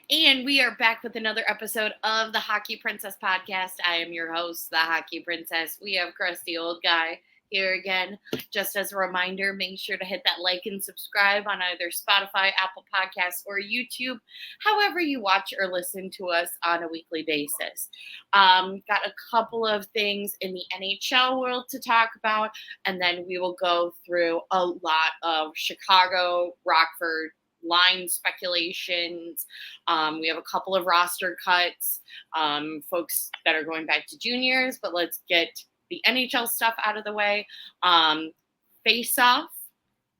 And we are back with another episode of the Hockey Princess podcast. I am your host, the Hockey Princess. We have Crusty Old Guy here again. Just as a reminder, make sure to hit that like and subscribe on either Spotify, Apple Podcasts, or YouTube, however you watch or listen to us on a weekly basis. Got a couple of things in the NHL world to talk about, and then we will go through a lot of Chicago, Rockford, line speculations. We have a couple of roster cuts, folks that are going back to juniors, but let's get the NHL stuff out of the way. Face Off,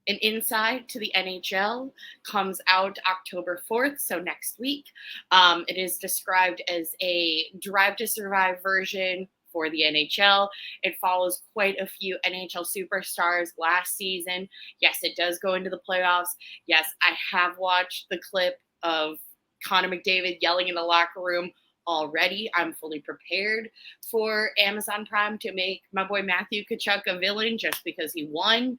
an inside to the NHL, comes out October 4th, so next week. It is described as a Drive to Survive version for the NHL. It follows quite a few NHL superstars last season. Yes, it does go into the playoffs. Yes, I have watched the clip of Connor McDavid yelling in the locker room already. I'm fully prepared for Amazon Prime to make my boy Matthew Tkachuk a villain just because he won.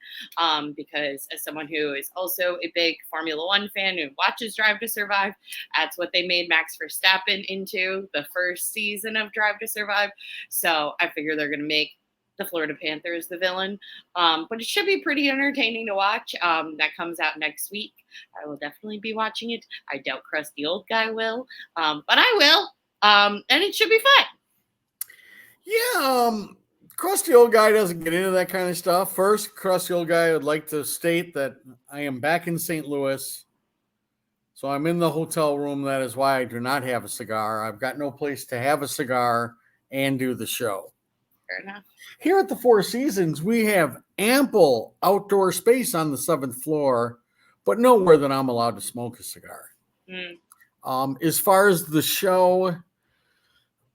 Because as someone who is also a big Formula One fan who watches Drive to Survive, that's what they made Max Verstappen into the first season of Drive to Survive. So I figure they're going to make the Florida Panthers the villain. But it should be pretty entertaining to watch. That comes out next week. I will definitely be watching it. I doubt Crusty Old Guy will, but I will. And it should be fun. Yeah, Crusty Old Guy doesn't get into that kind of stuff. First, Crusty Old Guy would like to state that I am back in St. Louis. So I'm in the hotel room. That is why I do not have a cigar. I've got no place to have a cigar and do the show. Fair enough. Here at the Four Seasons, we have ample outdoor space on the 7th floor, but nowhere that I'm allowed to smoke a cigar. As far as the show,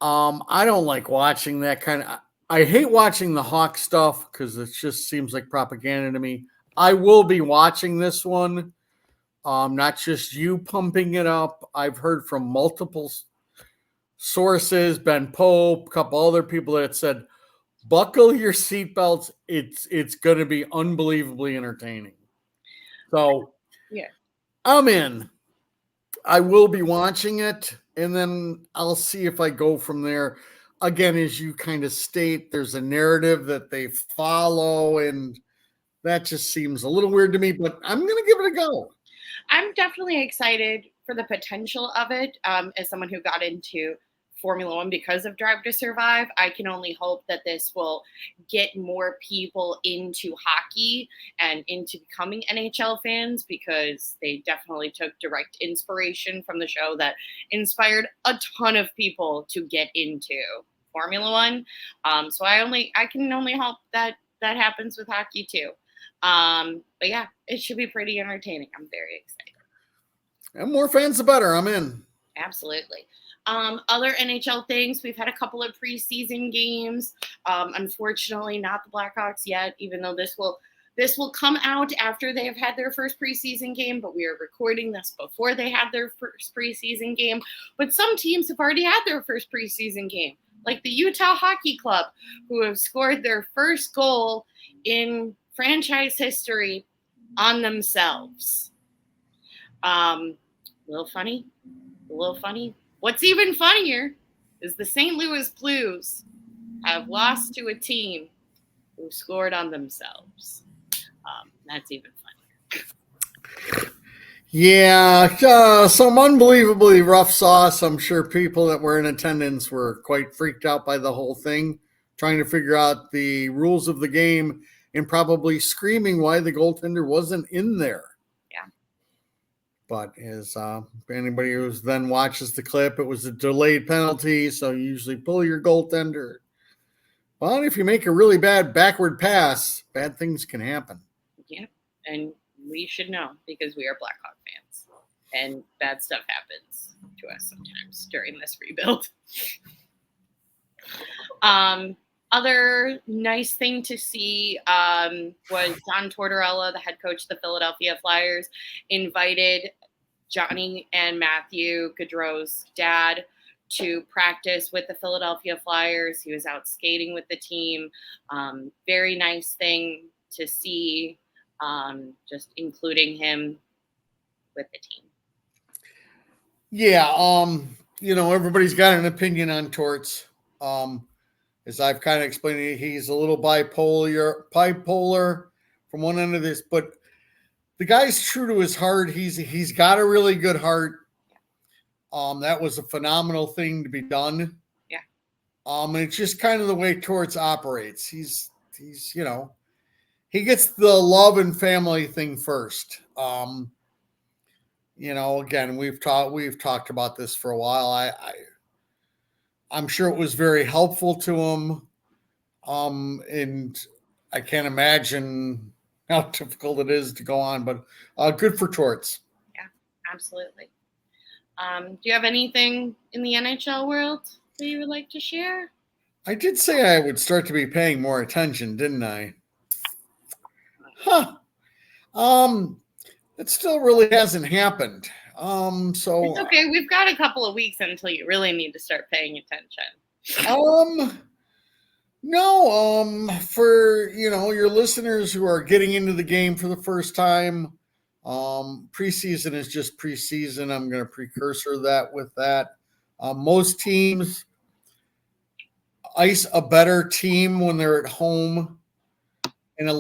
I don't like watching that kind of. I hate watching the Hawk stuff because it just seems like propaganda to me. I will be watching this one, not just you pumping it up. I've heard from multiple sources, Ben Pope, a couple other people that said, buckle your seatbelts. It's going to be unbelievably entertaining. So yeah, I'm in. I will be watching it, and then I'll see if I go from there. Again, as you kind of state, there's a narrative that they follow, and that just seems a little weird to me, but I'm going to give it a go. I'm definitely excited for the potential of it. As someone who got into Formula One because of Drive to Survive, I can only hope that this will get more people into hockey and into becoming NHL fans, because they definitely took direct inspiration from the show that inspired a ton of people to get into Formula One. So I can only hope that that happens with hockey too. But yeah, it should be pretty entertaining. I'm very excited. And more fans, the better. I'm in. Absolutely. Other NHL things, we've had a couple of preseason games. Unfortunately, not the Blackhawks yet, even though this will come out after they have had their first preseason game, but we are recording this before they had their first preseason game. But some teams have already had their first preseason game, like the Utah Hockey Club, who have scored their first goal in franchise history on themselves. A little funny. What's even funnier is the St. Louis Blues have lost to a team who scored on themselves. That's even funnier. Yeah, some unbelievably rough sauce. I'm sure people that were in attendance were quite freaked out by the whole thing, trying to figure out the rules of the game and probably screaming why the goaltender wasn't in there. Yeah. But as anybody who then watches the clip, it was a delayed penalty, so you usually pull your goaltender. But if you make a really bad backward pass, bad things can happen. Yeah, and we should know because we are Blackhawk fans, and bad stuff happens to us sometimes during this rebuild. Other nice thing to see was John Tortorella, the head coach of the Philadelphia Flyers, invited Johnny and Matthew Gaudreau's dad to practice with the Philadelphia Flyers. He was out skating with the team. Very nice thing to see, just including him with the team. Yeah, everybody's got an opinion on Torts. As I've kind of explained, he's a little bipolar from one end of this, but the guy's true to his heart. He's got a really good heart. That was a phenomenal thing to be done. Yeah. And it's just kind of the way Torts operates. He's he gets the love and family thing first. Again, we've talked about this for a while. I'm sure it was very helpful to him. And I can't imagine how difficult it is to go on, but good for Torts. Yeah, absolutely. Do you have anything in the NHL world that you would like to share? I did say I would start to be paying more attention, didn't I? Huh. It still really hasn't happened. So it's okay. We've got a couple of weeks until you really need to start paying attention. No, for your listeners who are getting into the game for the first time, preseason is just preseason. I'm going to precursor that with that. Most teams ice a better team when they're at home and a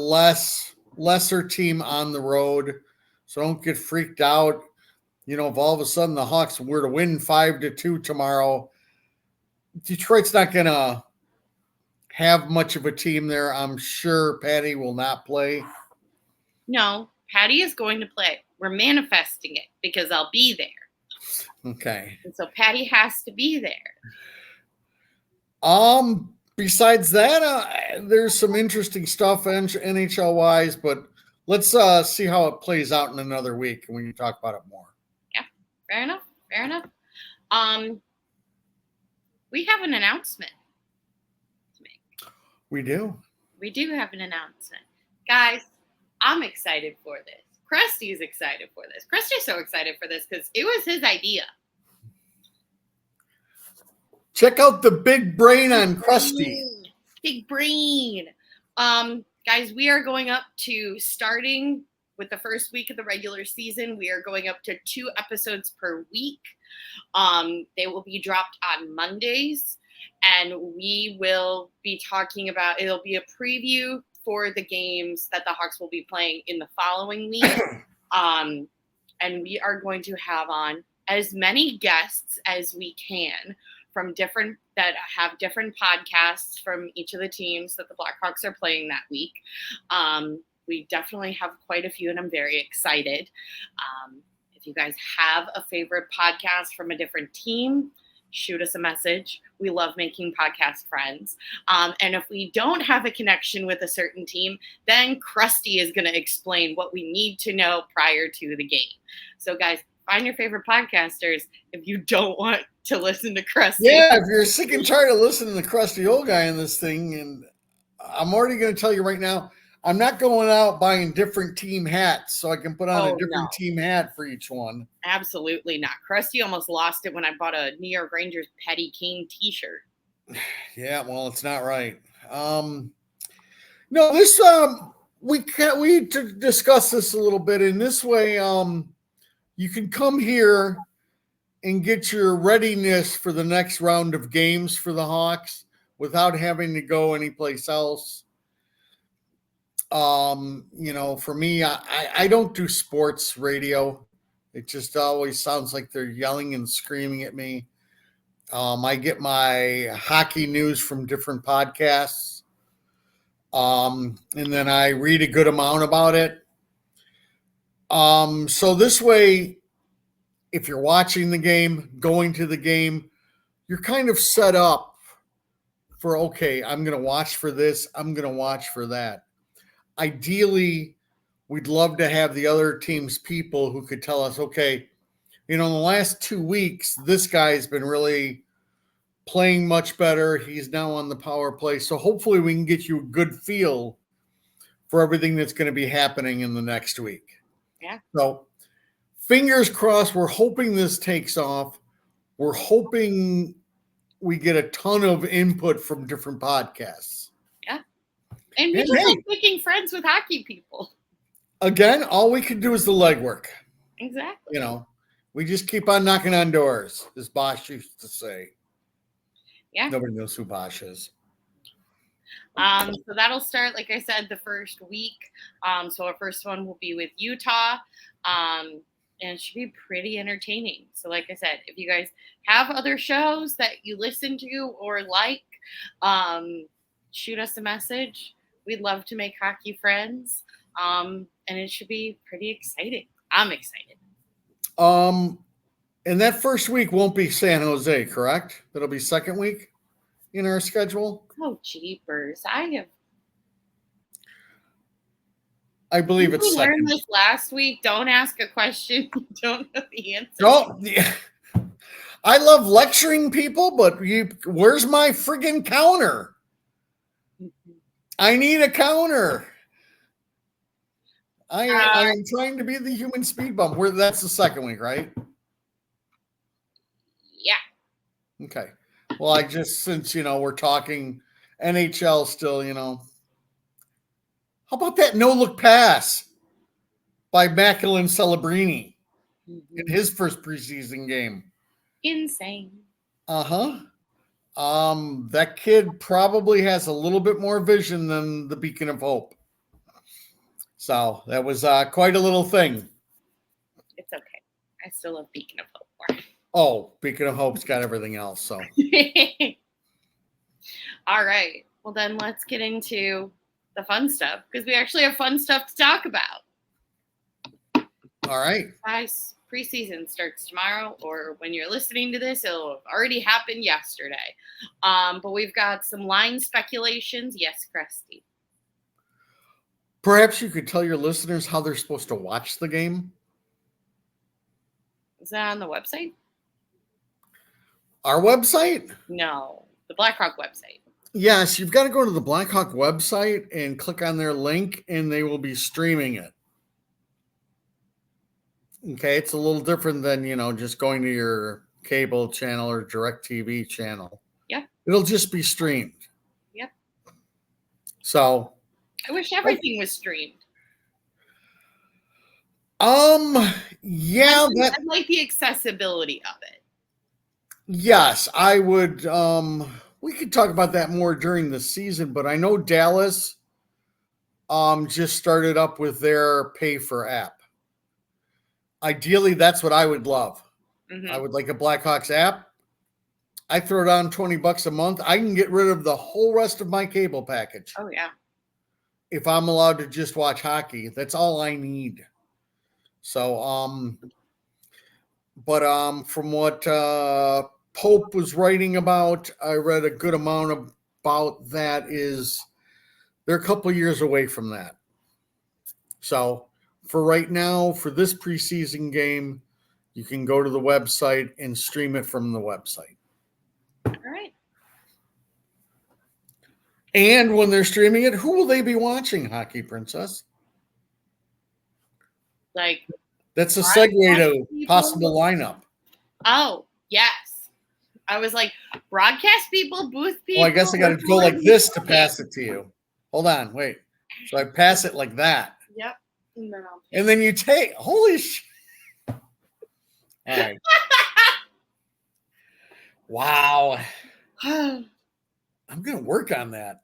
lesser team on the road. So don't get freaked out. If all of a sudden the Hawks were to win 5-2 tomorrow, Detroit's not going to have much of a team there. I'm sure Patty will not play. No, Patty is going to play. We're manifesting it because I'll be there. Okay. And so Patty has to be there. Besides that, there's some interesting stuff NHL wise, but let's see how it plays out in another week and we can talk about it more. Yeah, fair enough. We have an announcement to make. We do have an announcement. Guys, I'm excited for this. Krusty's excited for this. Krusty's so excited for this because it was his idea. Check out the big brain on Krusty. Big brain. Guys, we are going up to starting with the first week of the regular season. We are going up to 2 episodes per week. They will be dropped on Mondays, and we will be talking about, it'll be a preview for the games that the Hawks will be playing in the following week. And we are going to have on as many guests as we can that have different podcasts from each of the teams that the Blackhawks are playing that week. We definitely have quite a few, and I'm very excited. If you guys have a favorite podcast from a different team, shoot us a message. We love making podcast friends. And if we don't have a connection with a certain team, then Krusty is going to explain what we need to know prior to the game. So guys, find your favorite podcasters if you don't want to listen to Krusty. Yeah, if you're sick and tired of listening to Krusty old guy in this thing, and I'm already going to tell you right now, I'm not going out buying different team hats so I can put on a different team hat for each one. Absolutely not. Krusty almost lost it when I bought a New York Rangers Petty King t-shirt. Yeah, well, it's not right. No, this we discuss this a little bit in this way. You can come here and get your readiness for the next round of games for the Hawks without having to go anyplace else. For me, I don't do sports radio. It just always sounds like they're yelling and screaming at me. I get my hockey news from different podcasts. And then I read a good amount about it. So this way, if you're watching the game, going to the game, you're kind of set up for, okay, I'm going to watch for this. I'm going to watch for that. Ideally, we'd love to have the other team's people who could tell us, okay, in the last 2 weeks, this guy's been really playing much better. He's now on the power play. So hopefully we can get you a good feel for everything that's going to be happening in the next week. Yeah. So fingers crossed, we're hoping this takes off. We're hoping we get a ton of input from different podcasts. Yeah. And we just like making friends with hockey people. Again, all we can do is the legwork. Exactly. We just keep on knocking on doors, as Bosch used to say. Yeah. Nobody knows who Bosch is. So that'll start, like I said, the first week. So our first one will be with Utah. And it should be pretty entertaining. So, like I said, if you guys have other shows that you listen to or like, shoot us a message. We'd love to make hockey friends. And it should be pretty exciting. I'm excited. And that first week won't be San Jose, correct? That'll be second week in our schedule. Oh, jeepers. I believe it's we second. learned this last week. Don't ask a question you don't know the answer. No, I love lecturing people, but where's my friggin' counter? I need a counter. I am trying to be the human speed bump. That's the second week, right? Yeah. Okay. Well, since we're talking NHL still, how about that no-look pass by Macklin Celebrini in his first preseason game? Insane. That kid probably has a little bit more vision than the Beacon of Hope. So that was quite a little thing. It's okay. I still love Beacon of Hope more. Oh, Beacon of Hope's got everything else. So. All right. Well, then let's get into the fun stuff because we actually have fun stuff to talk about. All right. Guys, preseason starts tomorrow, or when you're listening to this, it'll have already happened yesterday. But we've got some line speculations. Yes, Cresty. Perhaps you could tell your listeners how they're supposed to watch the game. Is that on the website? Our website? No, the Blackhawk website. Yes, you've got to go to the Blackhawk website and click on their link, and they will be streaming it. Okay, it's a little different than, just going to your cable channel or DirecTV channel. Yeah. It'll just be streamed. Yep. So. I wish everything was streamed. Yeah. I like the accessibility of it. Yes, I would. We could talk about that more during the season, but I know Dallas just started up with their pay for app. Ideally, that's what I would love. Mm-hmm. I would like a Blackhawks app. I throw down $20 a month. I can get rid of the whole rest of my cable package. Oh, yeah. If I'm allowed to just watch hockey, that's all I need. So, but from what Pope was writing about, I read a good amount about that. They're a couple years away from that. So for right now, for this preseason game, you can go to the website and stream it from the website. All right. And when they're streaming it, who will they be watching, Hockey Princess? That's a segue to possible lineup. Oh, yes. I was like, broadcast people, booth people. Well, I guess I got to go like this to pass it to you. Hold on, wait. So I pass it like that. Yep. And then you take, holy shit. All right. Wow. I'm going to work on that.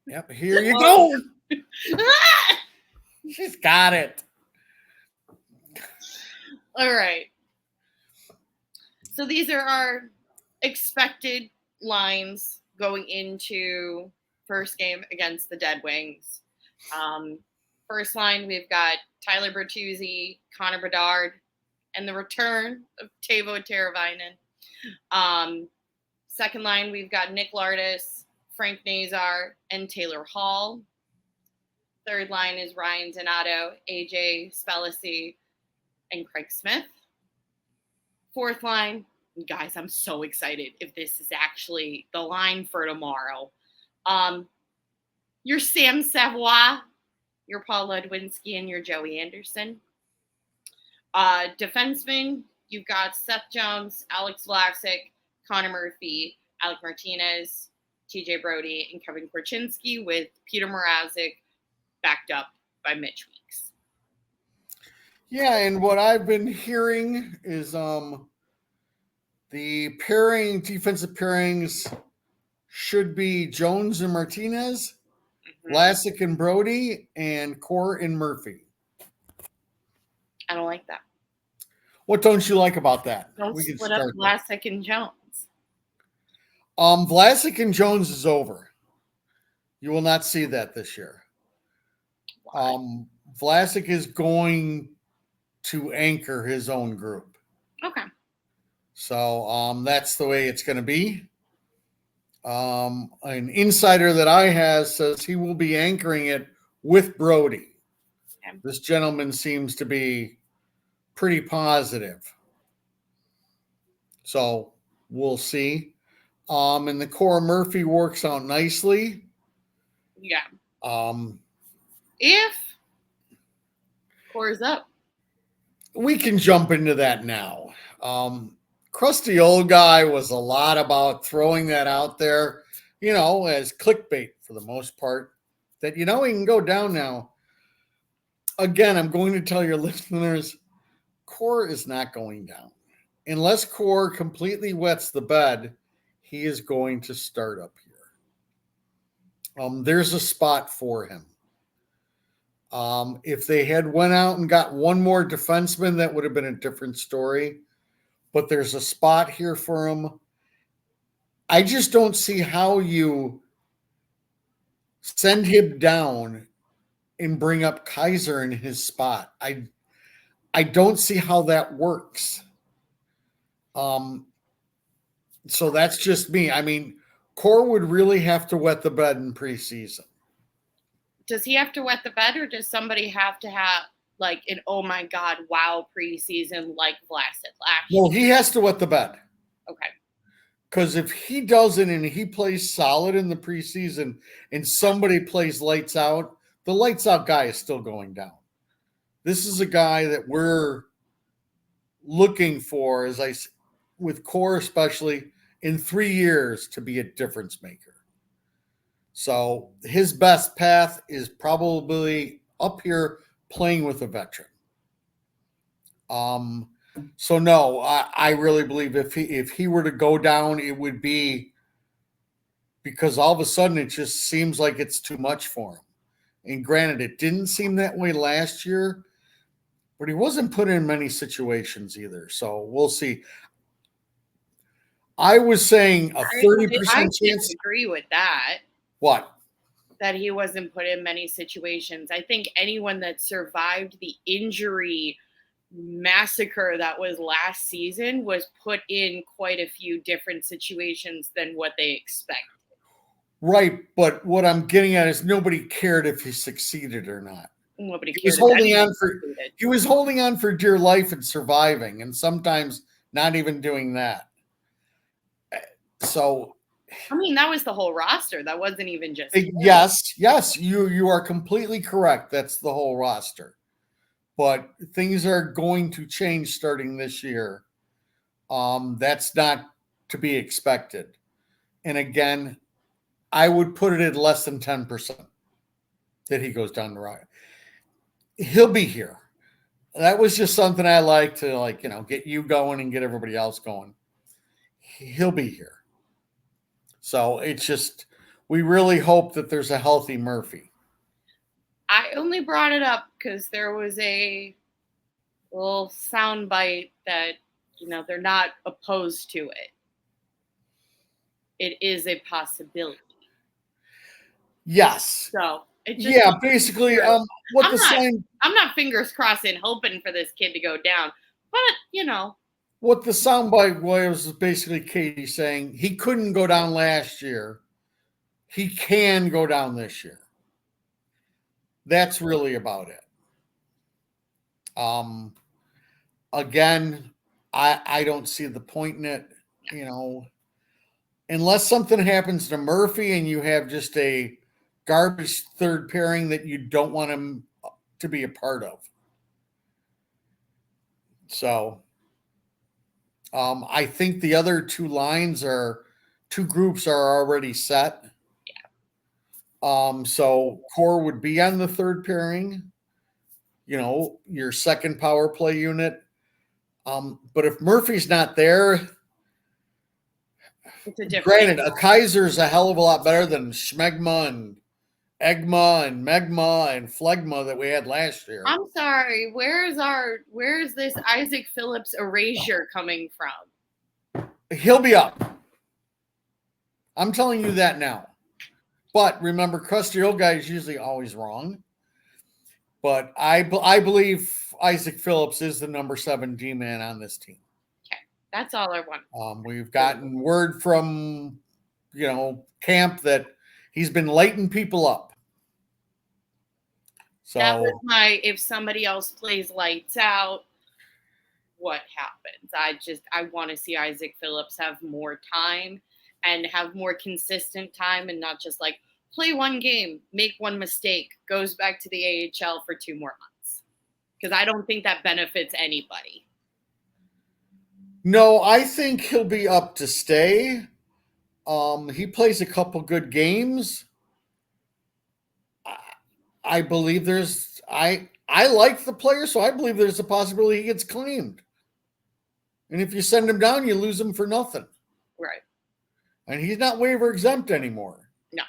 Yep, here you go. She's got it. All right. So these are our expected lines going into first game against the Dead Wings. First line, we've got Tyler Bertuzzi, Connor Bedard, and the return of Teuvo Teravainen. Second line, we've got Nick Lardis, Frank Nazar, and Taylor Hall. Third line is Ryan Donato, AJ Spellici, and Craig Smith. Fourth line, guys, I'm so excited if this is actually the line for tomorrow. Your Sam Savoie, your Paul Ludwinski, and your Joey Anderson. Defensemen, you've got Seth Jones, Alex Vlasic, Connor Murphy, Alec Martinez, TJ Brody, and Kevin Korchinski, with Peter Mrazek backed up by Mitch Weeks. Yeah, and what I've been hearing is the defensive pairings should be Jones and Martinez, Vlasic and Brody, and Core and Murphy. I don't like that. What don't you like about that? Don't split up Vlasic and Jones. Vlasic and Jones is over. You will not see that this year. Vlasic is going to anchor his own group. Okay. So that's the way it's going to be. An insider that I have says he will be anchoring it with Brody. Okay. This gentleman seems to be pretty positive. So we'll see. And the Core Murphy works out nicely. Yeah. If Core's up. We can jump into that now. Crusty Old Guy was a lot about throwing that out there, as clickbait for the most part, that, he can go down now. Again, I'm going to tell your listeners, Core is not going down. Unless Core completely wets the bed, he is going to start up here. There's a spot for him. If they had went out and got one more defenseman, that would have been a different story. But there's a spot here for him. I just don't see how you send him down and bring up Kaiser in his spot. I don't see how that works. So that's just me. I mean, Core would really have to wet the bed in preseason. Does he have to wet the bed, or does somebody have to have like an oh my god wow preseason like Vlasic last year? No, he has to wet the bed. Okay. Because if he doesn't and he plays solid in the preseason and somebody plays lights out, the lights out guy is still going down. This is a guy that we're looking for, with Core especially, in 3 years to be a difference maker. So his best path is probably up here playing with a veteran. So no, I really believe if he were to go down, it would be because all of a sudden it just seems like it's too much for him. And granted, it didn't seem that way last year, but he wasn't put in many situations either. So we'll see. I was saying a 30% chance. I agree with that. What? That he wasn't put in many situations. I think anyone that survived the injury massacre that was last season was put in quite a few different situations than what they expected. Right, but what I'm getting at is nobody cared if he succeeded or not. Nobody cared. He was holding on for dear life and surviving, and sometimes not even doing that. So, I mean, that was the whole roster. That wasn't even just yes, you are completely correct. That's the whole roster. But things are going to change starting this year. That's not to be expected. And again, I would put it at less than 10% that he goes down the road. He'll be here. That was just something I like to get you going and get everybody else going. He'll be here. So it's just, we really hope that there's a healthy Murphy. I only brought it up because there was a little soundbite that, they're not opposed to it. It is a possibility. Yes. So basically, I'm not fingers crossed and hoping for this kid to go down, but what the soundbite was basically Katie saying he couldn't go down last year. He can go down this year. That's really about it. Again, I don't see the point in it, unless something happens to Murphy and you have just a garbage third pairing that you don't want him to be a part of. So I think the other two groups are already set. Yeah. So Core would be on the third pairing. your second power play unit. But if Murphy's not there, It's a different. Granted, a Kaiser's a hell of a lot better than Schmegma and Egma and Megma and Phlegma that we had last year. I'm sorry. Where's this Isaac Phillips erasure coming from? He'll be up. I'm telling you that now. But remember, crusty old guy is usually always wrong. But I believe Isaac Phillips is the number 7 D-man on this team. Okay, that's all I want. We've gotten word from, camp that he's been lighting people up. So that was if somebody else plays lights out, what happens? I want to see Isaac Phillips have more time and have more consistent time and not just like play one game, make one mistake, goes back to the AHL for 2 more months. Because I don't think that benefits anybody. No, I think he'll be up to stay. He plays a couple good games. I believe I like the player, so I believe there's a possibility he gets claimed. And if you send him down, you lose him for nothing. Right. And he's not waiver exempt anymore. No.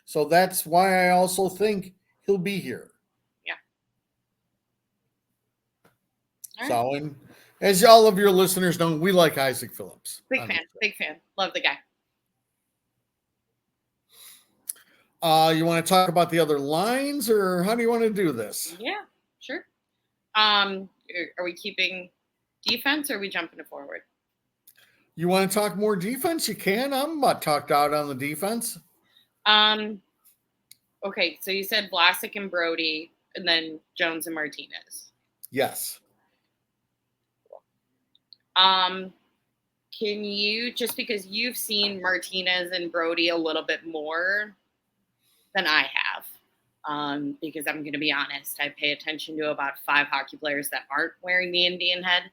So that's why I also think he'll be here. Yeah. So, and as all of your listeners know, we like Isaac Phillips. Big fan. Love the guy. You want to talk about the other lines, or how do you want to do this? Yeah, sure. Are we keeping defense, or are we jumping to forward? You want to talk more defense? You can. I'm about talked out on the defense. Okay, so you said Vlasic and Brody, and then Jones and Martinez. Yes. Can you, just because you've seen Martinez and Brody a little bit more than I have, because I'm going to be honest, I pay attention to about 5 hockey players that aren't wearing the Indian head.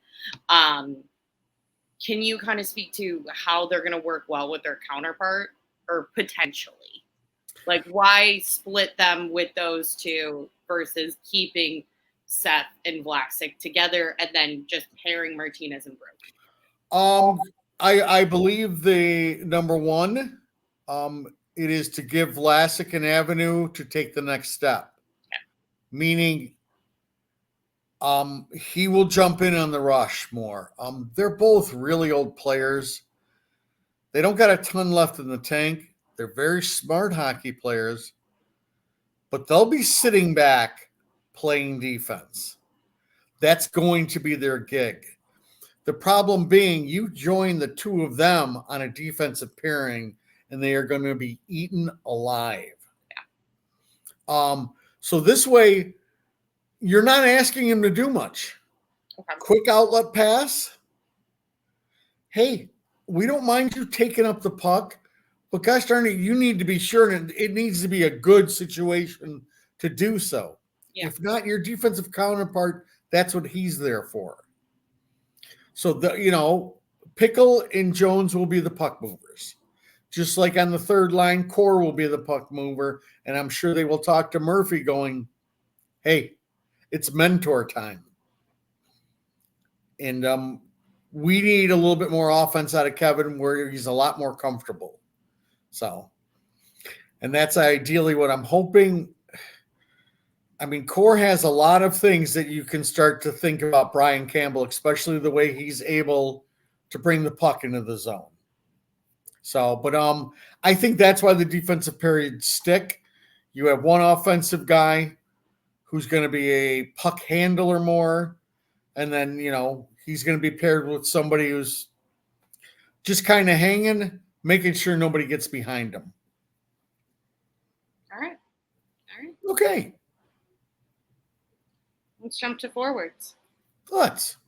Can you kind of speak to how they're going to work well with their counterpart, or potentially? Like, why split them with those two versus keeping Seth and Vlasic together and then just pairing Martinez and Brody? I believe the number one, it is to give Vlasic an avenue to take the next step. Okay. Meaning, he will jump in on the rush more. They're both really old players. They don't got a ton left in the tank. They're very smart hockey players, but they'll be sitting back playing defense. That's going to be their gig. The problem being, you join the 2 of them on a defensive pairing, and they are going to be eaten alive. Yeah. So this way, you're not asking him to do much. Okay. Quick outlet pass. Hey, we don't mind you taking up the puck, but gosh darn it, you need to be sure, and it needs to be a good situation to do so. Yeah. If not, your defensive counterpart, that's what he's there for. So, Pickle and Jones will be the puck movers. Just like on the third line, Core will be the puck mover, and I'm sure they will talk to Murphy going, hey, it's mentor time. And we need a little bit more offense out of Kevin where he's a lot more comfortable. So, and that's ideally what I'm hoping. I mean, Core has a lot of things that you can start to think about Brian Campbell, especially the way he's able to bring the puck into the zone. So, but I think that's why the defensive periods stick. You have one offensive guy who's going to be a puck handler more, and then, he's going to be paired with somebody who's just kind of hanging, making sure nobody gets behind him. All right. Okay. Let's jump to forwards. Let's.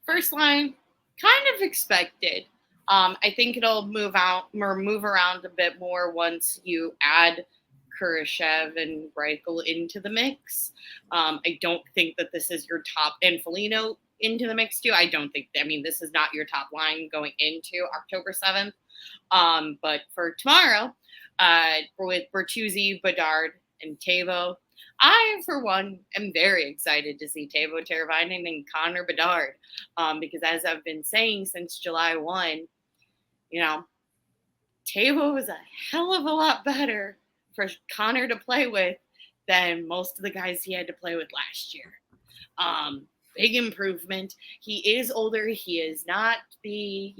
First line, kind of expected. I think it'll move around a bit more once you add Kurashev and Reichel into the mix. I don't think that this is your top, and Foligno into the mix too. This is not your top line going into October 7th. But for tomorrow, with Bertuzzi, Bedard, and Tavo, I, for one, am very excited to see Teuvo Teravainen and Connor Bedard, because as I've been saying since July 1, Teuvo was a hell of a lot better for Connor to play with than most of the guys he had to play with last year. Big improvement. He is older. He is not the,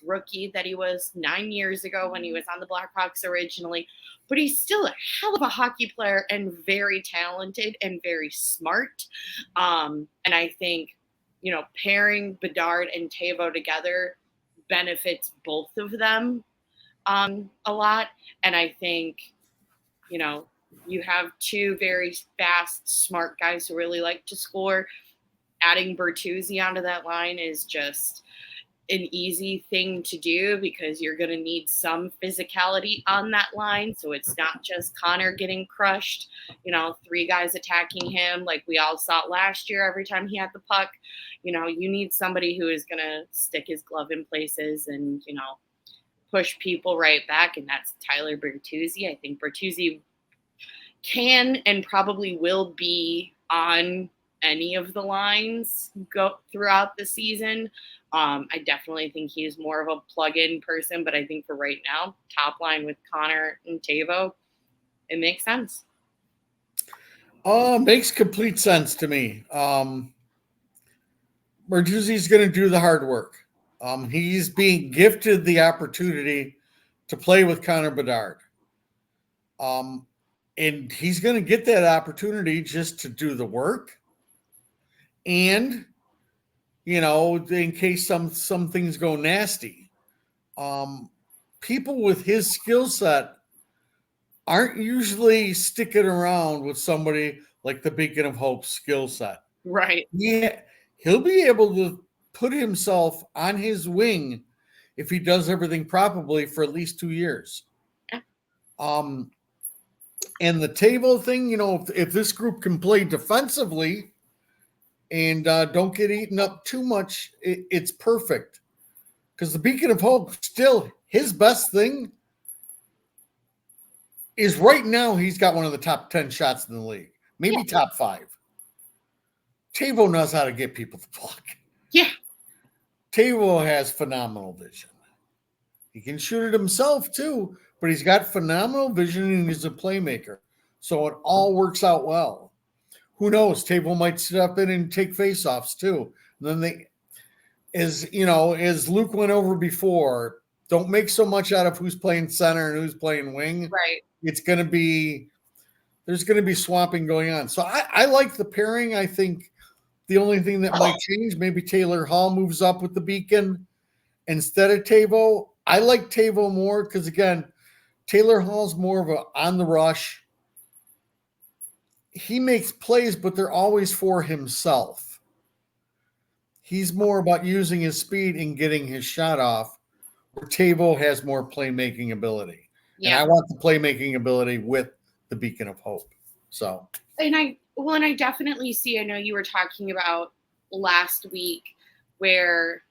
rookie that he was 9 years ago when he was on the Blackhawks originally, but he's still a hell of a hockey player and very talented and very smart. And I think, pairing Bedard and Teuvo together benefits both of them a lot. And I think, you have two very fast, smart guys who really like to score. Adding Bertuzzi onto that line is just an easy thing to do because you're going to need some physicality on that line. So it's not just Connor getting crushed, 3 guys attacking him like we all saw last year every time he had the puck. You need somebody who is going to stick his glove in places and, push people right back. And that's Tyler Bertuzzi. I think Bertuzzi can and probably will be on any of the lines go throughout the season. I definitely think he's more of a plug-in person, but I think for right now, top line with Connor and Teuvo, it makes sense. Makes complete sense to me. Bertuzzi's going to do the hard work. He's being gifted the opportunity to play with Connor Bedard. And he's going to get that opportunity just to do the work. And, in case some things go nasty, people with his skill set aren't usually sticking around with somebody like the Beacon of Hope skill set. Right. Yeah, he'll be able to put himself on his wing if he does everything properly for at least 2 years. Yeah. And the table thing, if this group can play defensively and don't get eaten up too much, it's perfect. Because the Beacon of Hope, still, his best thing is right now he's got one of the top 10 shots in the league. Maybe top 5. Teuvo knows how to get people the puck. Yeah. Teuvo has phenomenal vision. He can shoot it himself too, but he's got phenomenal vision and he's a playmaker. So it all works out well. Who knows? Teuvo might step in and take faceoffs too. And then as Luke went over before, don't make so much out of who's playing center and who's playing wing. Right. There's going to be swapping going on. So I like the pairing. I think the only thing that might change, maybe Taylor Hall moves up with the Beacon instead of Teuvo. I like Teuvo more because, again, Taylor Hall's more of a on the rush. He makes plays, but they're always for himself. He's more about using his speed and getting his shot off, where Teuvo has more playmaking ability. Yeah. And I want the playmaking ability with the Beacon of Hope. So. And I definitely see, I know you were talking about last week where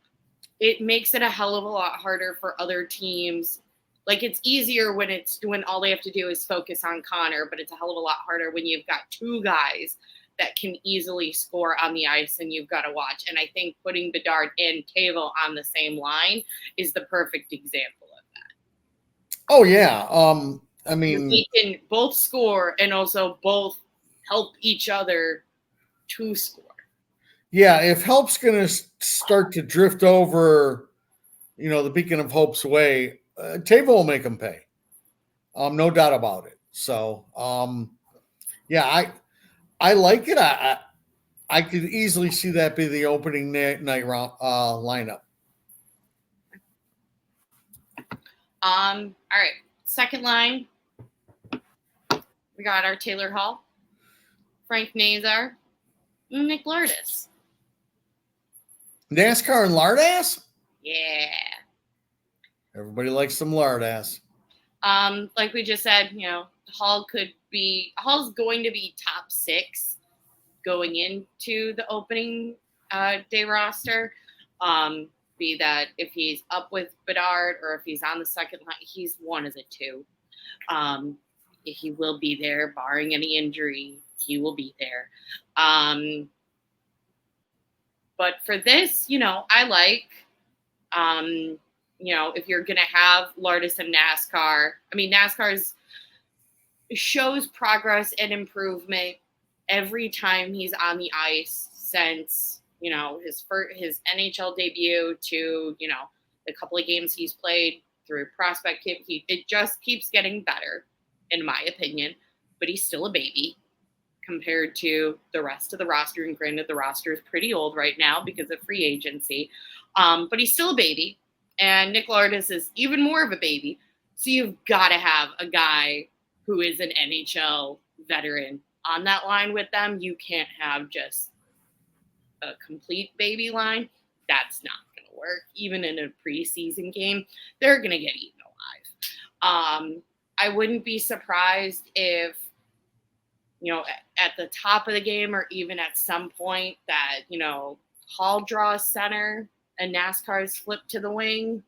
it makes it a hell of a lot harder for other teams. Like, it's easier when all they have to do is focus on Connor, but it's a hell of a lot harder when you've got 2 guys that can easily score on the ice and you've got to watch. And I think putting Bedard and Teuvo on the same line is the perfect example of that. Oh, yeah. I mean, they can both score and also both help each other to score. Yeah, if help's going to start to drift over, the Beacon of Hope's way, Teuvo will make them pay. No doubt about it. So, yeah, I like it. I could easily see that be the opening night round lineup. All right, second line. We got our Taylor Hall, Frank Nazar, Nick Lourdes. NASCAR and Lardass? Yeah. Everybody likes some Lardass. Like we just said, Hall's going to be top 6 going into the opening day roster. Be that if he's up with Bedard or if he's on the second line, he's one of the 2. He will be there barring any injury. he will be there. But for this, I like, if you're going to have Lardis and NASCAR, I mean, NASCAR's shows progress and improvement every time he's on the ice since, his NHL debut to, the couple of games he's played through prospect camp. It just keeps getting better, in my opinion, but he's still a baby compared to the rest of the roster. And granted, the roster is pretty old right now because of free agency, but he's still a baby. And Nick Lardis is even more of a baby. So you've got to have a guy who is an NHL veteran on that line with them. You can't have just a complete baby line. That's not going to work. Even in a preseason game, they're going to get eaten alive. I wouldn't be surprised if, at the top of the game or even at some point that, Hall draws center and NASCAR is flipped to the wing.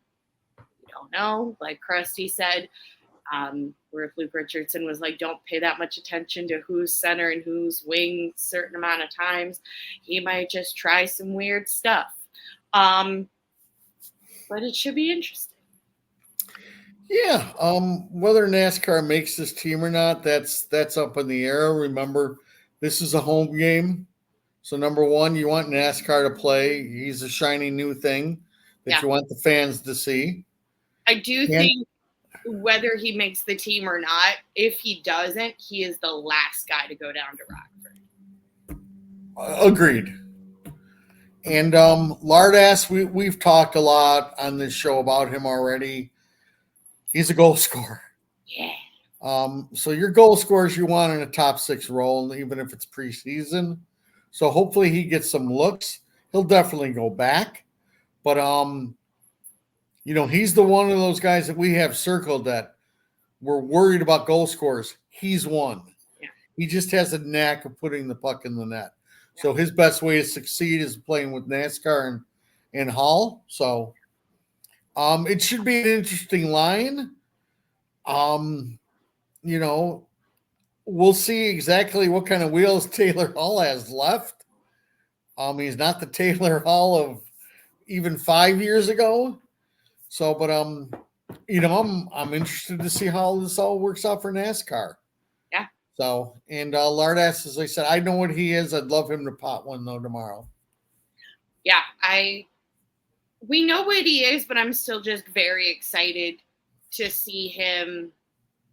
We don't know. Like Krusty said, where if Luke Richardson was like, don't pay that much attention to who's center and who's wing a certain amount of times, he might just try some weird stuff. But it should be interesting. Yeah. Whether NASCAR makes this team or not, that's up in the air. Remember, this is a home game. So number one, you want NASCAR to play. He's a shiny new thing that you want the fans to see. I do think whether he makes the team or not, if he doesn't, he is the last guy to go down to Rockford. Agreed. And Lardass, we've talked a lot on this show about him already. He's a goal scorer. Yeah. So your goal scorers you want in a top 6 role, even if it's preseason. So hopefully he gets some looks. He'll definitely go back. But he's the one of those guys that we have circled that we're worried about goal scorers. He's one. Yeah. He just has a knack of putting the puck in the net. Yeah. So his best way to succeed is playing with NASCAR and Hall. So it should be an interesting line. We'll see exactly what kind of wheels Taylor Hall has left. He's not the Taylor Hall of even 5 years ago. So, but I'm interested to see how this all works out for NASCAR. Yeah. So, and Lardass, as I said, I know what he is. I'd love him to pot one though tomorrow. Yeah, we know what he is, but I'm still just very excited to see him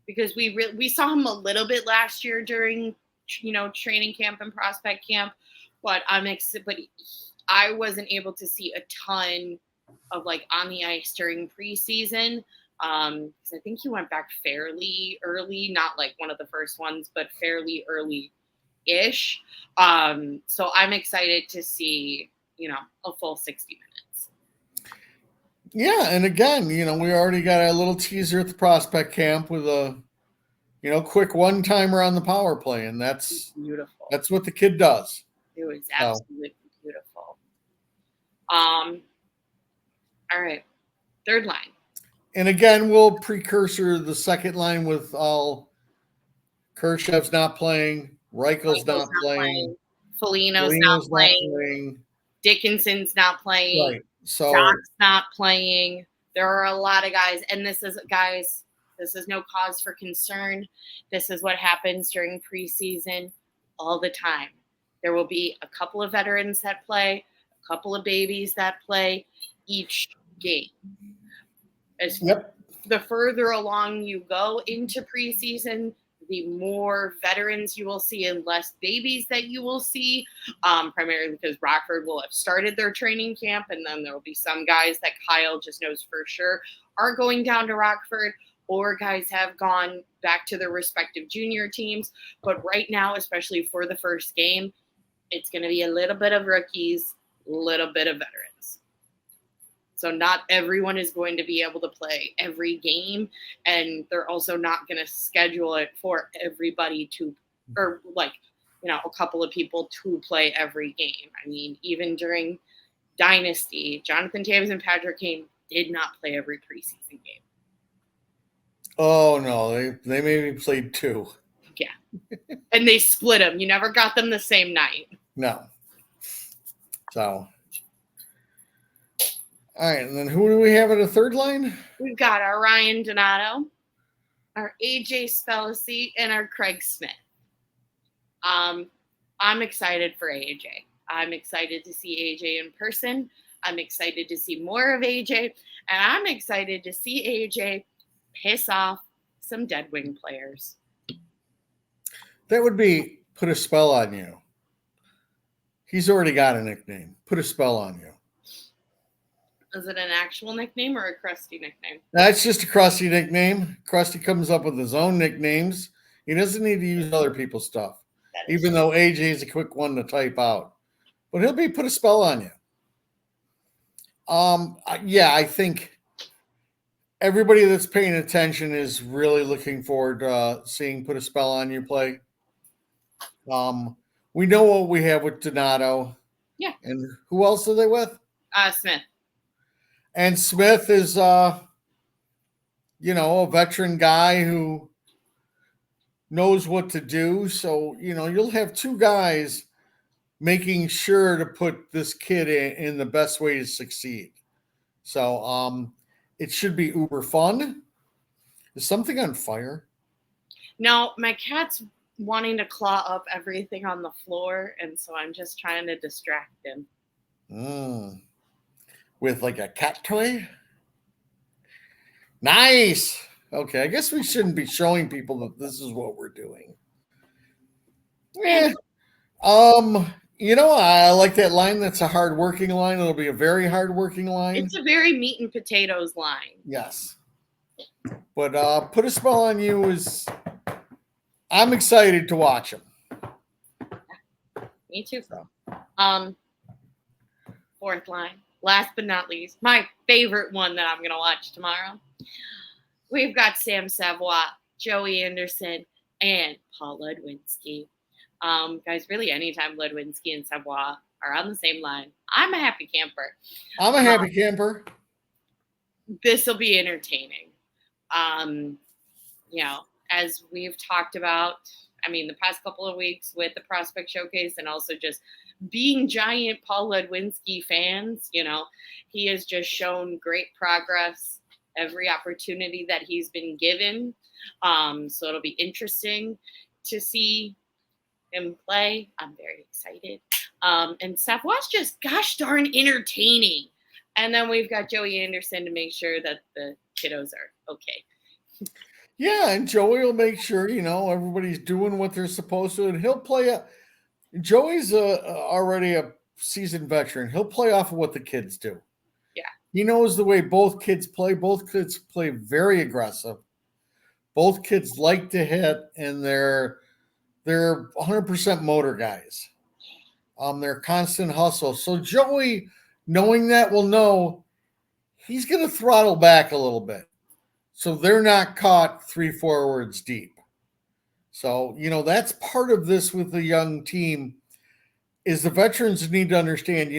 because we saw him a little bit last year during training camp and prospect camp, but I wasn't able to see a ton of like on the ice during preseason because I think he went back fairly early, not like one of the first ones, but fairly early-ish. So I'm excited to see a full 60 minutes. Yeah, and again, we already got a little teaser at the prospect camp with a quick one-timer on the power play, and that's beautiful. That's what the kid does. It was absolutely beautiful. All right, third line. And again, we'll precursor the second line with all Kershev's not playing, Reichel's not playing. Foligno's not playing. Dickinson's not playing. Right. So Doc's not playing. There are a lot of guys, and this is no cause for concern. This is what happens during preseason all the time. There will be a couple of veterans that play, a couple of babies that play each game. The further along you go into preseason, the more veterans you will see and less babies that you will see, primarily because Rockford will have started their training camp, and then there will be some guys that Kyle just knows for sure are going down to Rockford, or guys have gone back to their respective junior teams. But right now, especially for the first game, it's going to be a little bit of rookies, a little bit of veterans. So not everyone is going to be able to play every game, and they're also not going to schedule it for everybody a couple of people to play every game. I mean, even during Dynasty, Jonathan Taves and Patrick Kane did not play every preseason game. Oh no, they maybe played 2. Yeah, And they split them. You never got them the same night. No. So, all right. And then who do we have at a third line? We've got our Ryan Donato, our AJ Spellacy, and our Craig Smith. I'm excited for AJ. I'm excited to see AJ in person. I'm excited to see more of AJ. And I'm excited to see AJ piss off some Dead Wing players. That would be put a spell on you. He's already got a nickname. Put a spell on you. Is it an actual nickname or a Krusty nickname? That's just a Krusty nickname. Krusty comes up with his own nicknames. He doesn't need to use other people's stuff, even though AJ is a quick one to type out. But he'll be put a spell on you. Yeah, I think everybody that's paying attention is really looking forward to seeing Put a Spell on You play. We know what we have with Donato. Yeah. And who else are they with? Smith. And Smith is, a veteran guy who knows what to do. So, you'll have two guys making sure to put this kid in the best way to succeed. So, it should be uber fun. Is something on fire? No, my cat's wanting to claw up everything on the floor, and so I'm just trying to distract him. With like a cat toy? Nice. Okay, I guess we shouldn't be showing people that this is what we're doing. I like that line. That's a hard-working line. It'll be a very hard-working line. It's a very meat and potatoes line. Yes. But Put a Spell on You is... I'm excited to watch him. Me too. Fourth line. Last but not least, my favorite one that I'm going to watch tomorrow. We've got Sam Savoie, Joey Anderson, and Paul Ludwinski. Guys, really anytime Ludwinski and Savoie are on the same line, I'm a happy camper. I'm a happy camper. This will be entertaining. As we've talked about, the past couple of weeks with the Prospect Showcase and also just being giant Paul Ludwinski fans, he has just shown great progress every opportunity that he's been given. So it'll be interesting to see him play. I'm very excited. And Savoie's just gosh darn entertaining. And then we've got Joey Anderson to make sure that the kiddos are okay. Yeah, and Joey will make sure, everybody's doing what they're supposed to, and he'll play. Joey's already a seasoned veteran. He'll play off of what the kids do. Yeah. He knows the way both kids play. Both kids play very aggressive. Both kids like to hit, and they're 100% motor guys. They're constant hustle. So Joey, knowing that, will know he's going to throttle back a little bit. So they're not caught 3 forwards deep. So, that's part of this with the young team is the veterans need to understand,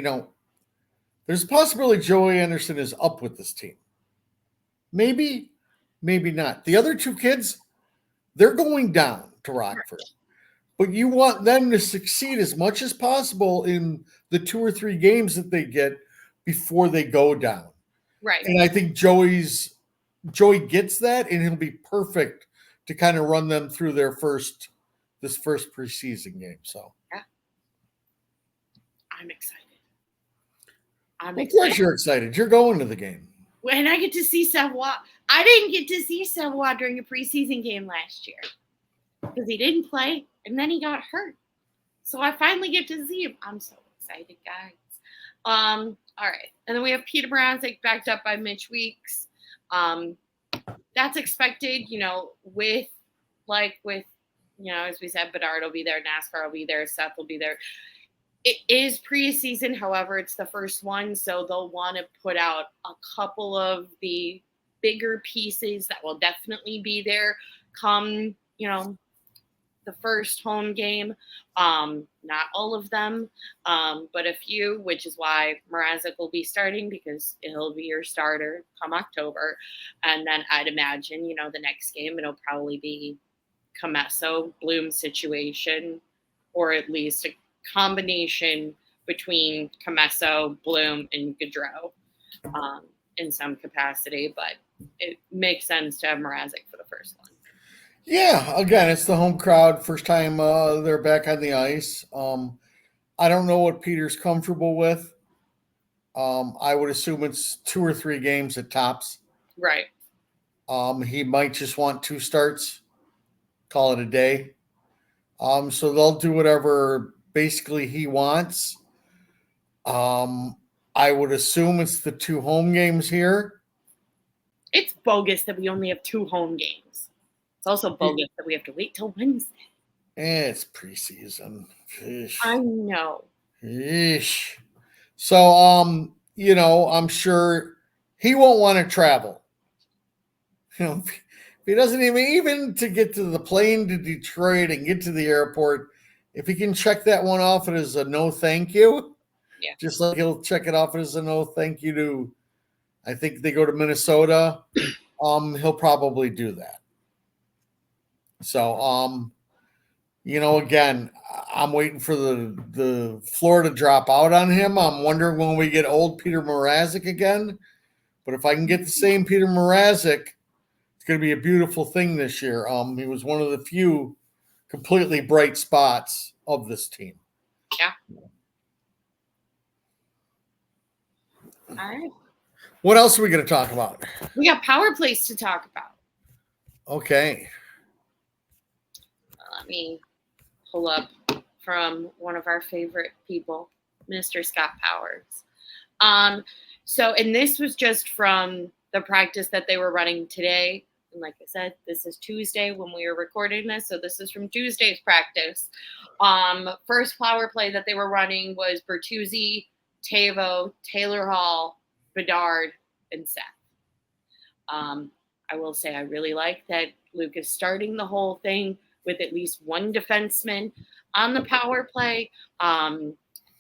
there's a possibility Joey Anderson is up with this team. Maybe, maybe not. The other two kids, they're going down to Rockford. But you want them to succeed as much as possible in the 2 or 3 games that they get before they go down. Right. And I think Joey gets that, and he'll be perfect to kind of run them through this first preseason game. So yeah. I'm excited. Of course you're excited. You're going to the game. When I get to see Savoie. I didn't get to see Savoie during a preseason game last year because he didn't play, and then he got hurt. So I finally get to see him. I'm so excited, guys. All right. And then we have Peter Mrazek backed up by Mitch Weeks. That's expected, with as we said, Bedard will be there, NASCAR will be there, Seth will be there. It is preseason, however, it's the first one, so they'll want to put out a couple of the bigger pieces that will definitely be there come, the first home game. Not all of them, but a few, which is why Mrazek will be starting because he'll be your starter come October. And then I'd imagine, the next game, it'll probably be Comesso Bloom situation, or at least a combination between Comesso, Bloom, and Gaudreau in some capacity. But it makes sense to have Mrazek for the first one. Yeah, again, it's the home crowd. First time they're back on the ice. I don't know what Peter's comfortable with. I would assume it's 2 or 3 games at tops. Right. He might just want 2 starts, call it a day. So they'll do whatever basically he wants. I would assume it's the 2 home games here. It's bogus that we only have 2 home games. It's also bogus that we have to wait till Wednesday. It's preseason. Ish. I know. Ish. So, I'm sure he won't want to travel. If he doesn't even to get to the plane to Detroit and get to the airport, if he can check that one off as a no thank you, just like he'll check it off as a no thank you to, I think they go to Minnesota, he'll probably do that. So, again, I'm waiting for the floor to drop out on him. I'm wondering when we get old Peter Mrazek again. But if I can get the same Peter Mrazek, it's going to be a beautiful thing this year. He was one of the few completely bright spots of this team. Yeah. All right. What else are we going to talk about? We got power plays to talk about. Okay. Let me pull up from one of our favorite people, Mr. Scott Powers. And this was just from the practice that they were running today. And like I said, this is Tuesday when we were recording this. So this is from Tuesday's practice. First power play that they were running was Bertuzzi, Tavo, Taylor Hall, Bedard, and Seth. I will say I really like that Luke is starting the whole thing with at least one defenseman on the power play. I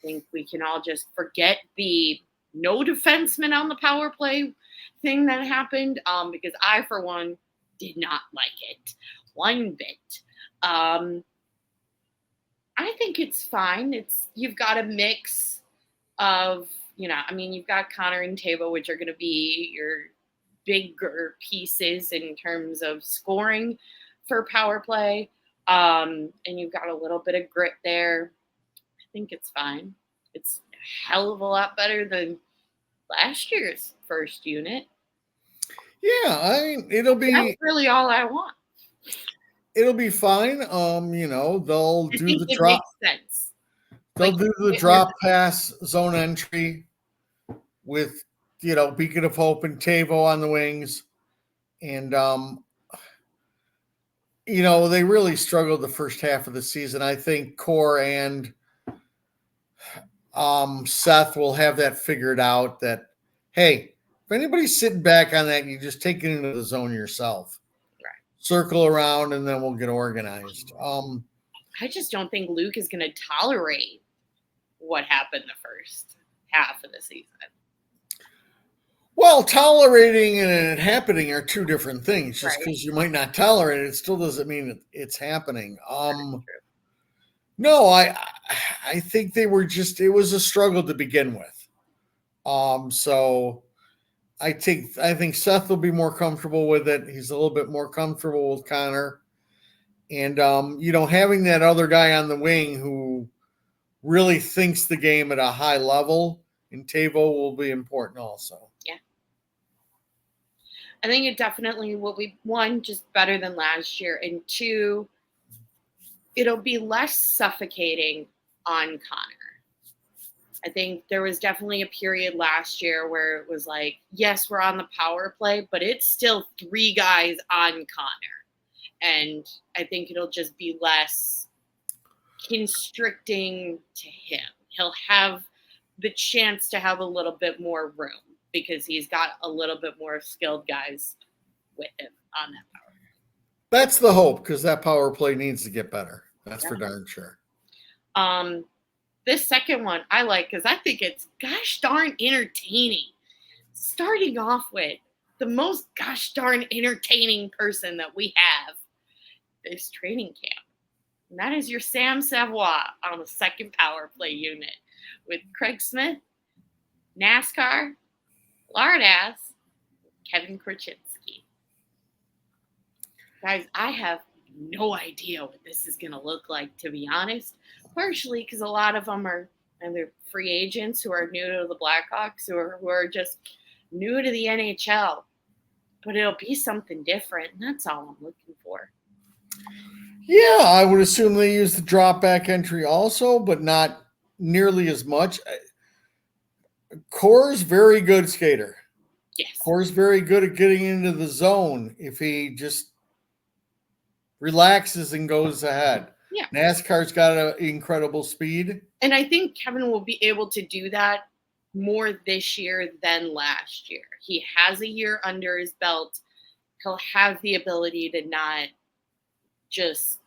think we can all just forget the no defenseman on the power play thing that happened, because I, for one, did not like it one bit. I think it's fine. You've got a mix of, you've got Connor and Tavo, which are going to be your bigger pieces in terms of scoring for power play. And you've got a little bit of grit there. I think it's fine. It's a hell of a lot better than last year's first unit. Yeah, it'll be. That's really all I want. It'll be fine. They'll do the it drop. Makes sense. They'll do the drop pass zone entry with, Beacon of Hope and Tavo on the wings. And, they really struggled the first half of the season. I think Core and Seth will have that figured out that, hey, if anybody's sitting back on that, you just take it into the zone yourself. Right. Circle around, and then we'll get organized. I just don't think Luke is going to tolerate what happened the first half of the season. Well, tolerating and it happening are 2 different things. Just because you might not tolerate it, still doesn't mean it's happening. No, I think they were it was a struggle to begin with. So I think Seth will be more comfortable with it. He's a little bit more comfortable with Connor. And, having that other guy on the wing who really thinks the game at a high level in Tavo will be important also. Yeah. I think it definitely will be, 1, just better than last year, and 2, it'll be less suffocating on Connor. I think there was definitely a period last year where it was like, yes, we're on the power play, but it's still 3 guys on Connor. And I think it'll just be less constricting to him. He'll have the chance to have a little bit more room because he's got a little bit more skilled guys with him on that power play. That's the hope, because that power play needs to get better. That's for darn sure. This second one I like because I think it's gosh darn entertaining. Starting off with the most gosh darn entertaining person that we have is training camp. And that is your Sam Savoy on the second power play unit with Craig Smith, NASCAR, Lardass, Kevin Krasinski. Guys, I have no idea what this is going to look like, to be honest. Partially because a lot of them are either free agents who are new to the Blackhawks or who are just new to the NHL. But it'll be something different, and that's all I'm looking for. Yeah, I would assume they use the drop back entry also, but not nearly as much. Core's very good skater. Yes. Core's very good at getting into the zone if he just relaxes and goes ahead. Yeah. NASCAR's got an incredible speed. And I think Kevin will be able to do that more this year than last year. He has a year under his belt. He'll have the ability to not just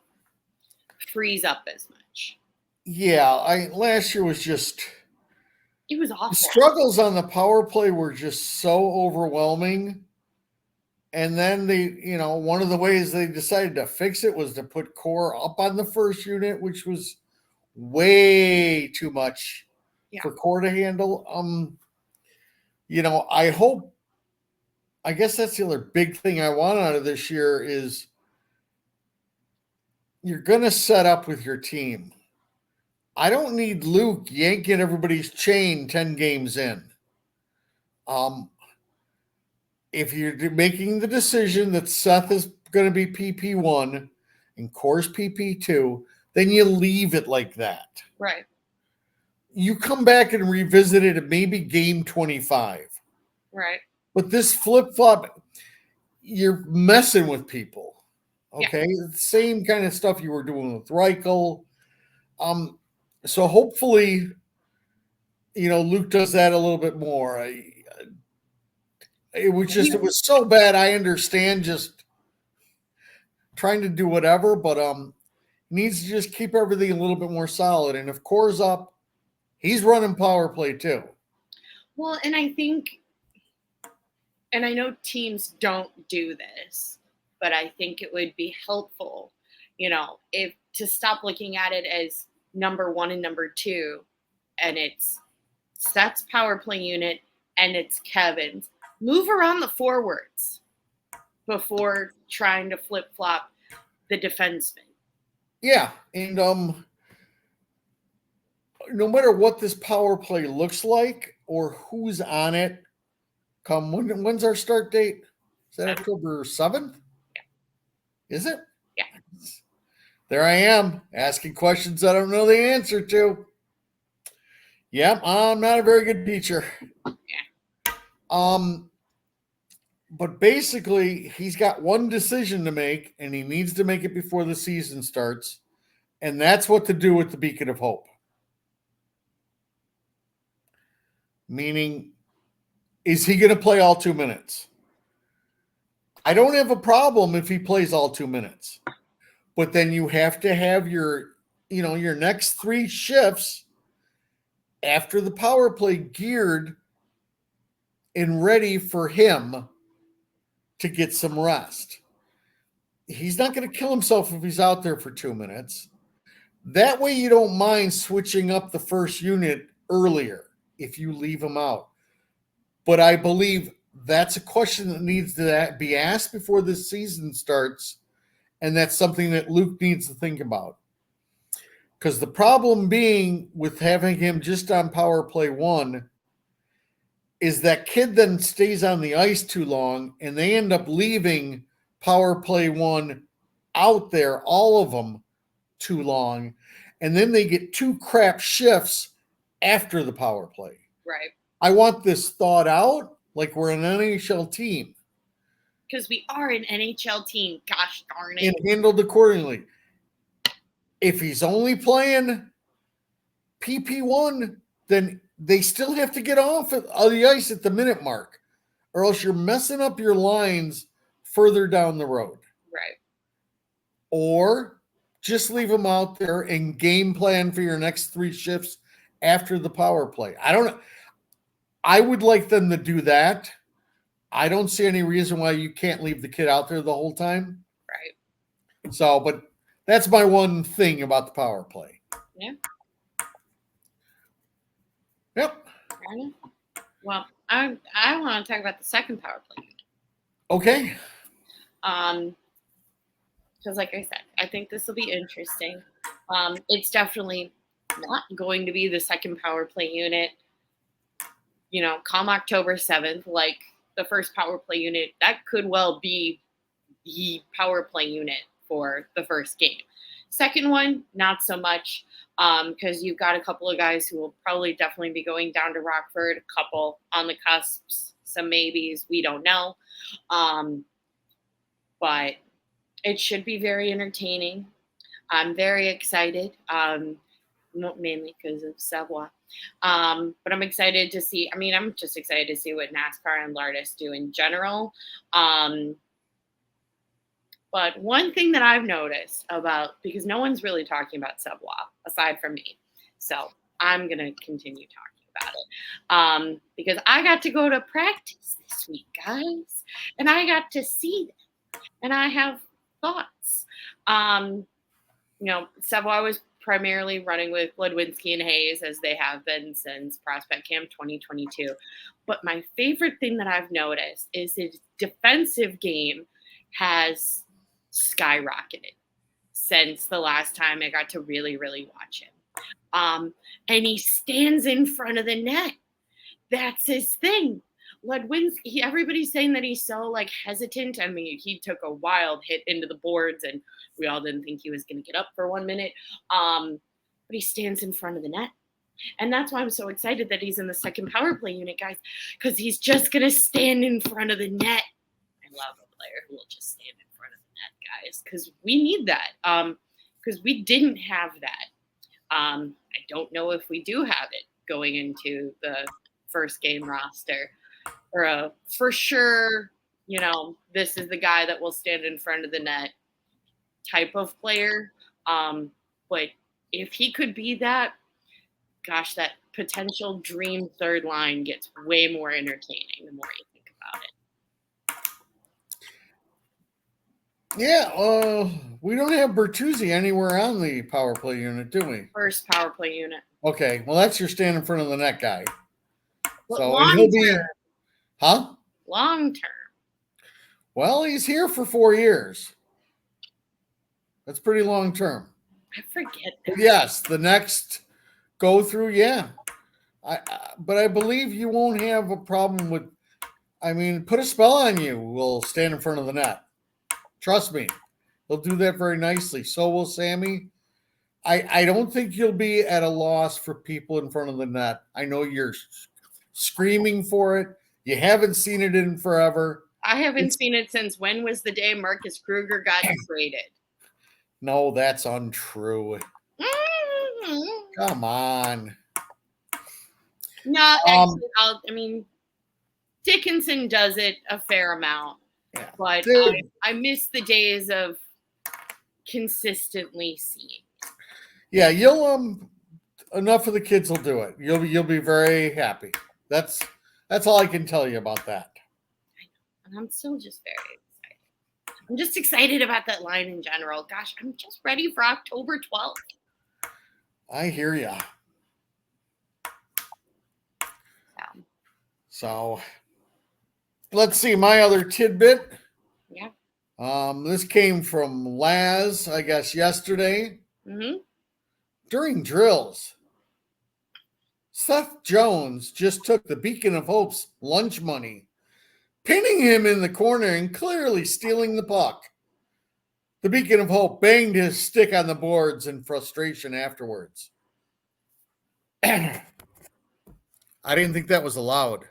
freeze up as much. Yeah, last year was just... It was awful. The struggles on the power play were just so overwhelming. And then one of the ways they decided to fix it was to put Core up on the first unit, which was way too much for Core to handle. I guess that's the other big thing I want out of this year is you're going to set up with your team. I don't need Luke yanking everybody's chain 10 games in. If you're making the decision that Seth is going to be PP1 and Core's PP2, then you leave it like that. Right. You come back and revisit it at maybe game 25. Right. But this flip-flop, you're messing with people. Okay? Yeah. The same kind of stuff you were doing with Reichel. So hopefully, Luke does that a little bit more. It was so bad. I understand just trying to do whatever, but needs to just keep everything a little bit more solid. And if Core's up, he's running power play too. Well, and I think, and I know teams don't do this, but I think it would be helpful, if to stop looking at it as number one and number two, and it's Seth's power play unit and it's Kevin's. Move around the forwards before trying to flip-flop the defenseman. Yeah, and no matter what this power play looks like or who's on it, when's our start date? Is that October 7th? Yeah. Is it? Yeah. There I am, asking questions I don't know the answer to. Yep, I'm not a very good teacher. Yeah. But basically, he's got one decision to make, and he needs to make it before the season starts, and that's what to do with the Beacon of Hope. Meaning, is he going to play all 2 minutes? I don't have a problem if he plays all 2 minutes. But then you have to have your next 3 shifts after the power play geared and ready for him to get some rest. He's not going to kill himself if he's out there for 2 minutes. That way you don't mind switching up the first unit earlier if you leave him out. But I believe that's a question that needs to be asked before the season starts, and that's something that Luke needs to think about. Because the problem being with having him just on power play 1 is that kid then stays on the ice too long, and they end up leaving power play 1 out there, all of them, too long. And then they get 2 crap shifts after the power play. Right. I want this thought out like we're an NHL team. Because we are an NHL team, gosh darn it. And handled accordingly. If he's only playing PP1, then they still have to get off of the ice at the minute mark, or else you're messing up your lines further down the road. Right. Or just leave them out there and game plan for your next 3 shifts after the power play. I don't know. I would like them to do that. I don't see any reason why you can't leave the kid out there the whole time. Right. So, but that's my one thing about the power play. Yeah. Yep. Well, I want to talk about the second power play unit. Okay. Because like I said, I think this will be interesting. It's definitely not going to be the second power play unit. Come October 7th, like the first power play unit, that could well be the power play unit for the first game. Second one, not so much, because you've got a couple of guys who will probably definitely be going down to Rockford, a couple on the cusps, some maybes, we don't know. But it should be very entertaining. I'm very excited, not mainly because of Savoie. But I'm excited to see. I'm just excited to see what NASCAR and Lardis do in general. But one thing that I've noticed because no one's really talking about Savoie aside from me, so I'm gonna continue talking about it because I got to go to practice this week, guys, and I got to see them, and I have thoughts. Savoie was primarily running with Ledwinski and Hayes as they have been since Prospect Camp 2022. But my favorite thing that I've noticed is his defensive game has skyrocketed since the last time I got to really, really watch him. And he stands in front of the net. That's his thing. Ledwinski, everybody's saying that he's so hesitant. He took a wild hit into the boards and we all didn't think he was going to get up for 1 minute. But he stands in front of the net. And that's why I'm so excited that he's in the second power play unit, guys, because he's just going to stand in front of the net. I love a player who will just stand in front of the net, guys, because we need that. Because we didn't have that. I don't know if we do have it going into the first game roster. Or for sure, this is the guy that will stand in front of the net type of player. But if he could be that, gosh, that potential dream third line gets way more entertaining the more you think about it. Yeah, we don't have Bertuzzi anywhere on the power play unit, do we? First power play unit. Okay, well, that's your stand in front of the net guy. But so and he'll be, long term. Well, he's here for 4 years. That's pretty long term. I forget that. But yes, the next go through, yeah. But I believe you won't have a problem with. Put a spell on you. We'll stand in front of the net. Trust me, he'll do that very nicely. So will Sammy. I don't think you'll be at a loss for people in front of the net. I know you're screaming for it. You haven't seen it in forever. I haven't seen it since when was the day Marcus Kruger got traded? No, that's untrue. Come on. No, actually, Dickinson does it a fair amount. Yeah. But I miss the days of consistently seeing. Yeah, you'll enough of the kids will do it. You'll be very happy. That's all I can tell you about that. I know. And I'm still just very excited. I'm just excited about that line in general. Gosh, I'm just ready for October 12th. I hear ya. So let's see my other tidbit. Yeah. This came from Laz, I guess, yesterday. Mm-hmm. During drills, Seth Jones just took the Beacon of Hope's lunch money, pinning him in the corner and clearly stealing the puck. The Beacon of Hope banged his stick on the boards in frustration afterwards. I didn't think that was allowed.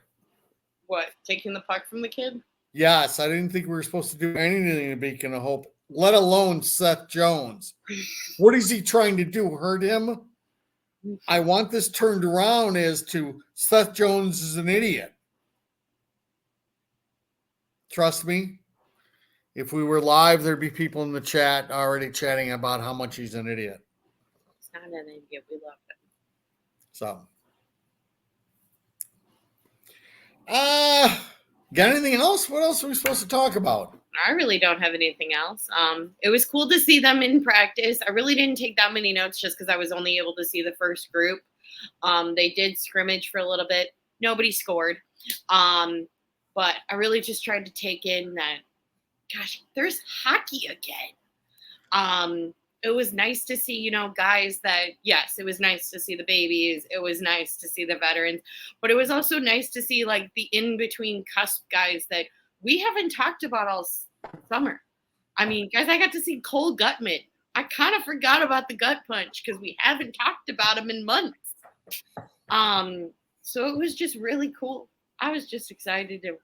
What, taking the puck from the kid? Yes, I didn't think we were supposed to do anything to Beacon of Hope, let alone Seth Jones. What is he trying to do? Hurt him? I want this turned around as to Seth Jones is an idiot. Trust me. If we were live, there'd be people in the chat already chatting about how much he's an idiot. He's not an idiot. We love him. So. Got anything else? What else are we supposed to talk about? I really don't have anything else. It was cool to see them in practice. I really didn't take that many notes just because I was only able to see the first group. They did scrimmage for a little bit. Nobody scored. But I really just tried to take in that, gosh, there's hockey again. It was nice to see, guys that, yes, it was nice to see the babies. It was nice to see the veterans. But it was also nice to see, like, the in-between cusp guys that we haven't talked about all summer. I mean, guys, I got to see Cole Gutman. I kind of forgot about the gut punch because we haven't talked about him in months. So it was just really cool. I was just excited to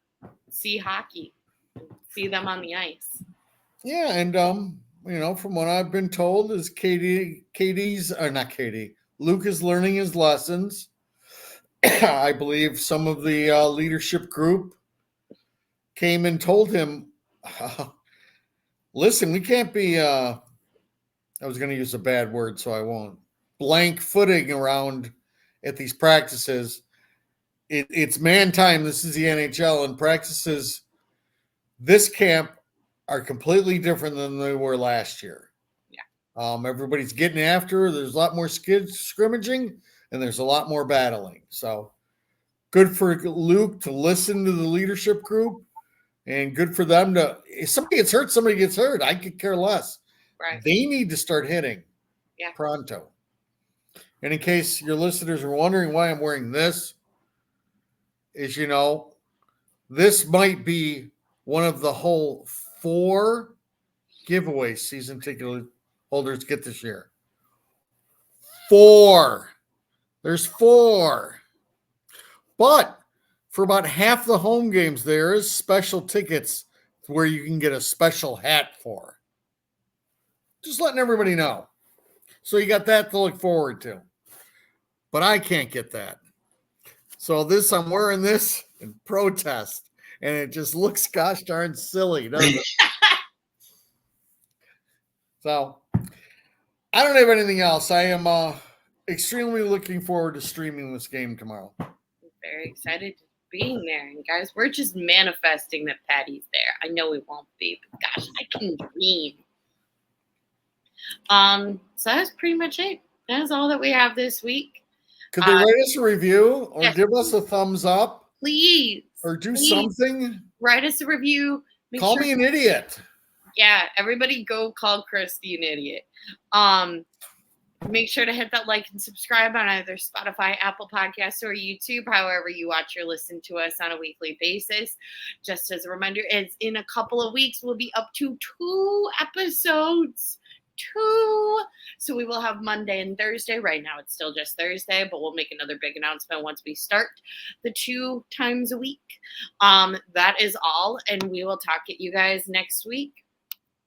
see hockey, see them on the ice. Yeah, and from what I've been told is Luke is learning his lessons. I believe some of the leadership group came and told him, listen, we can't be, I was going to use a bad word, so I won't, blank footing around at these practices. It's man time. This is the NHL, and practices this camp are completely different than they were last year. Yeah. Everybody's getting after. There's a lot more scrimmaging, and there's a lot more battling. So good for Luke to listen to the leadership group, and good for them to, if somebody gets hurt, somebody gets hurt. I could care less. Right. They need to start hitting pronto. And in case your listeners are wondering why I'm wearing this, is, this might be one of the whole 4 giveaways season ticket holders get this year. 4. There's 4. But for about half the home games, there is special tickets where you can get a special hat for. Just letting everybody know. So you got that to look forward to. But I can't get that. So I'm wearing this in protest. And it just looks gosh darn silly, doesn't it? So I don't have anything else. I am extremely looking forward to streaming this game tomorrow. I'm very excited to being there. And guys, we're just manifesting that Patty's there. I know we won't be, but gosh, I can dream. So that's pretty much it. That's all that we have this week. Could they write us a review or give us a thumbs up? Please. Or do something? Write us a review. Call me an idiot. Yeah, everybody go call Christy an idiot. Make sure to hit that like and subscribe on either Spotify, Apple Podcasts, or YouTube, however you watch or listen to us on a weekly basis. Just as a reminder, it's in a couple of weeks, we'll be up to 2 episodes. 2. So we will have Monday and Thursday. Right now it's still just Thursday, but we'll make another big announcement once we start the 2 times a week. That is all, and we will talk at you guys next week.